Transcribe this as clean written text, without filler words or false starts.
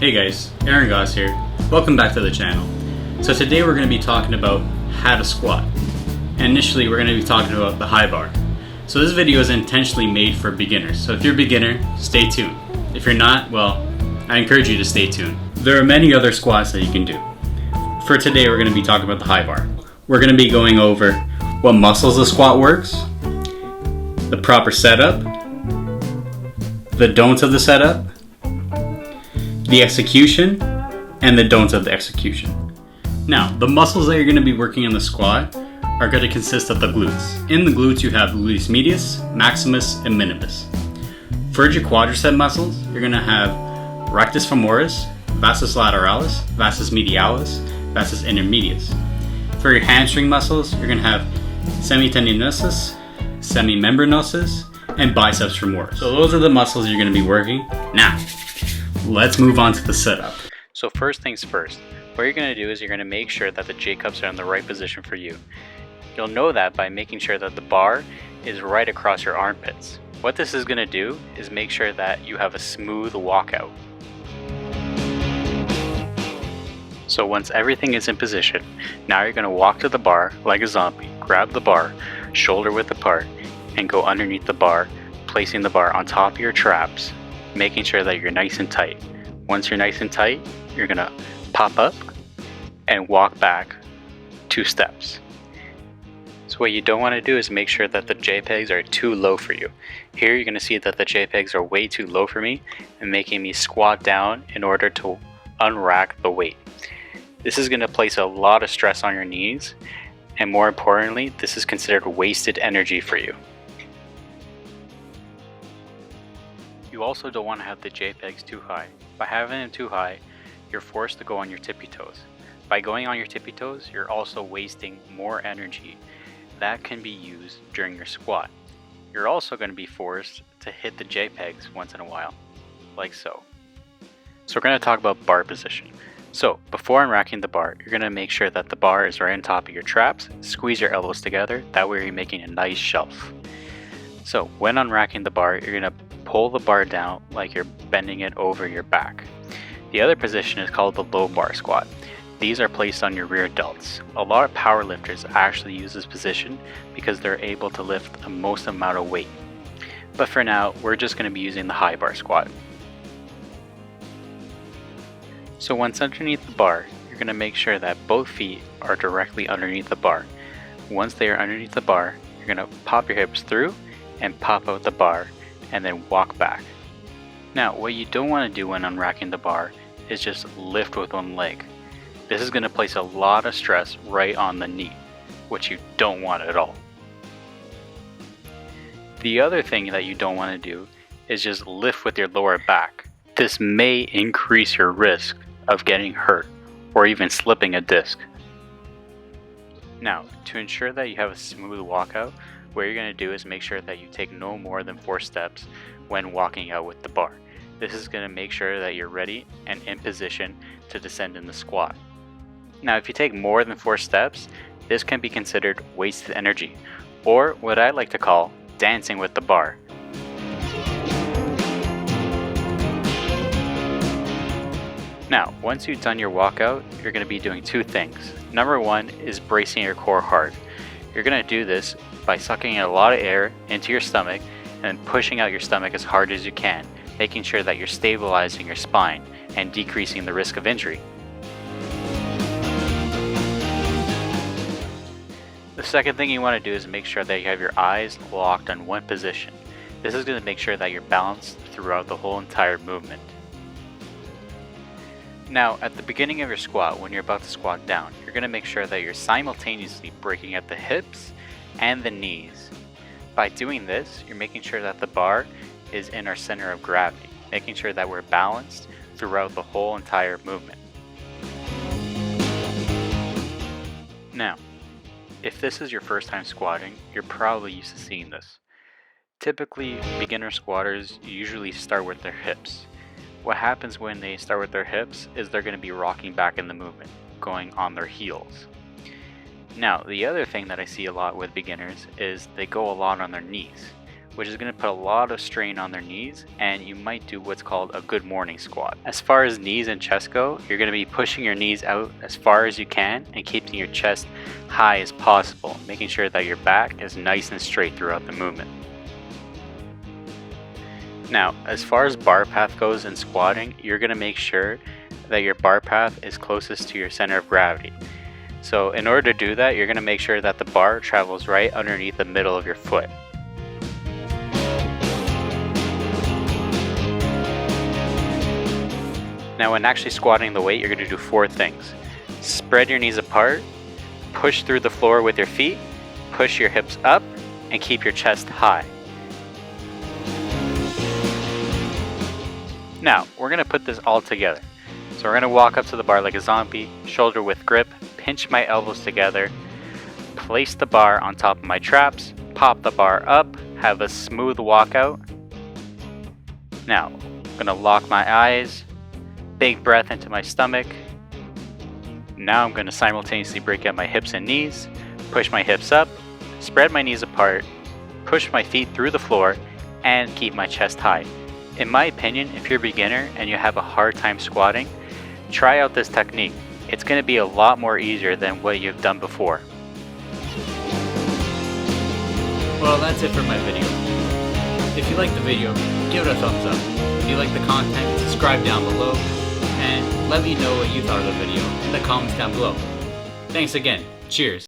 Hey guys, Aaron Goss here. Welcome back to the channel. So today we're going to be talking about how to squat. And initially we're going to be talking about the high bar. So this video is intentionally made for beginners. So if you're a beginner, stay tuned. If you're not, well, I encourage you to stay tuned. There are many other squats that you can do. For today we're going to be talking about the high bar. We're going to be going over what muscles the squat works, the proper setup, the don'ts of the setup, the execution, and the don'ts of the execution. Now, the muscles that you're going to be working in the squat are going to consist of the glutes. In the glutes, you have gluteus medius, maximus, and minimus. For your quadricep muscles, you're going to have rectus femoris, vastus lateralis, vastus medialis, vastus intermedius. For your hamstring muscles, you're going to have semitendinosus, semimembranosus, and biceps femoris. So those are the muscles you're going to be working. Now, let's move on to the setup. So first things first, what you're going to do is you're going to make sure that the J-cups are in the right position for you. You'll know that by making sure that the bar is right across your armpits. What this is going to do is make sure that you have a smooth walkout. So once everything is in position, now you're going to walk to the bar like a zombie, grab the bar, shoulder width apart, and go underneath the bar, placing the bar on top of your traps, making sure that you're nice and tight. Once you're nice and tight, you're going to pop up and walk back 2 steps. So what you don't want to do is make sure that the J-pegs are too low for you. Here you're going to see that the J-pegs are way too low for me and making me squat down in order to unrack the weight. This is going to place a lot of stress on your knees, and more importantly, this is considered wasted energy for you. You also don't want to have the J-pegs too high. By having them too high, you're forced to go on your tippy toes. By going on your tippy toes, you're also wasting more energy that can be used during your squat. You're also going to be forced to hit the J-pegs once in a while, like so. So we're going to talk about bar position. So before unracking the bar, you're going to make sure that the bar is right on top of your traps. Squeeze your elbows together, that way you're making a nice shelf. So when unracking the bar, you're going to pull the bar down like you're bending it over your back. The other position is called the low bar squat. These are placed on your rear delts. A lot of power lifters actually use this position because they're able to lift the most amount of weight. But for now, we're just going to be using the high bar squat. So once underneath the bar, you're going to make sure that both feet are directly underneath the bar. Once they are underneath the bar, you're going to pop your hips through and pop out the bar and then walk back. Now, what you don't want to do when unracking the bar is just lift with one leg. This is going to place a lot of stress right on the knee, which you don't want at all. The other thing that you don't want to do is just lift with your lower back. This may increase your risk of getting hurt or even slipping a disc. Now, to ensure that you have a smooth walkout, what you're going to do is make sure that you take no more than 4 steps when walking out with the bar. This is going to make sure that you're ready and in position to descend in the squat. Now, if you take more than 4 steps, this can be considered wasted energy, or what I like to call dancing with the bar. Now, once you've done your walkout, you're going to be doing 2 things. Number 1 is bracing your core hard. You're going to do this by sucking in a lot of air into your stomach and pushing out your stomach as hard as you can, making sure that you're stabilizing your spine and decreasing the risk of injury. The second thing you want to do is make sure that you have your eyes locked on one position. This is going to make sure that you're balanced throughout the whole entire movement. Now, at the beginning of your squat, when you're about to squat down, you're going to make sure that you're simultaneously breaking at the hips and the knees. By doing this, you're making sure that the bar is in our center of gravity, making sure that we're balanced throughout the whole entire movement. Now, if this is your first time squatting, you're probably used to seeing this. Typically, beginner squatters usually start with their hips. What happens when they start with their hips is they're going to be rocking back in the movement, going on their heels. Now, the other thing that I see a lot with beginners is they go a lot on their knees. which is going to put a lot of strain on their knees, and you might do what's called a good morning squat. As far as knees and chest go, you're going to be pushing your knees out as far as you can and keeping your chest high as possible, making sure that your back is nice and straight throughout the movement. Now, as far as bar path goes in squatting, you're going to make sure that your bar path is closest to your center of gravity. So in order to do that, you're going to make sure that the bar travels right underneath the middle of your foot. Now when actually squatting the weight, you're going to do 4 things. Spread your knees apart, push through the floor with your feet, push your hips up, and keep your chest high. Now, we're going to put this all together. So we're going to walk up to the bar like a zombie, shoulder width grip, pinch my elbows together, place the bar on top of my traps, pop the bar up, have a smooth walkout. Now, I'm going to lock my eyes, big breath into my stomach. Now I'm going to simultaneously break out my hips and knees, push my hips up, spread my knees apart, push my feet through the floor, and keep my chest high. In my opinion, if you're a beginner and you have a hard time squatting, try out this technique. It's going to be a lot more easier than what you've done before. Well, that's it for my video. If you liked the video, give it a thumbs up. If you like the content, subscribe down below, and let me know what you thought of the video in the comments down below. Thanks again. Cheers.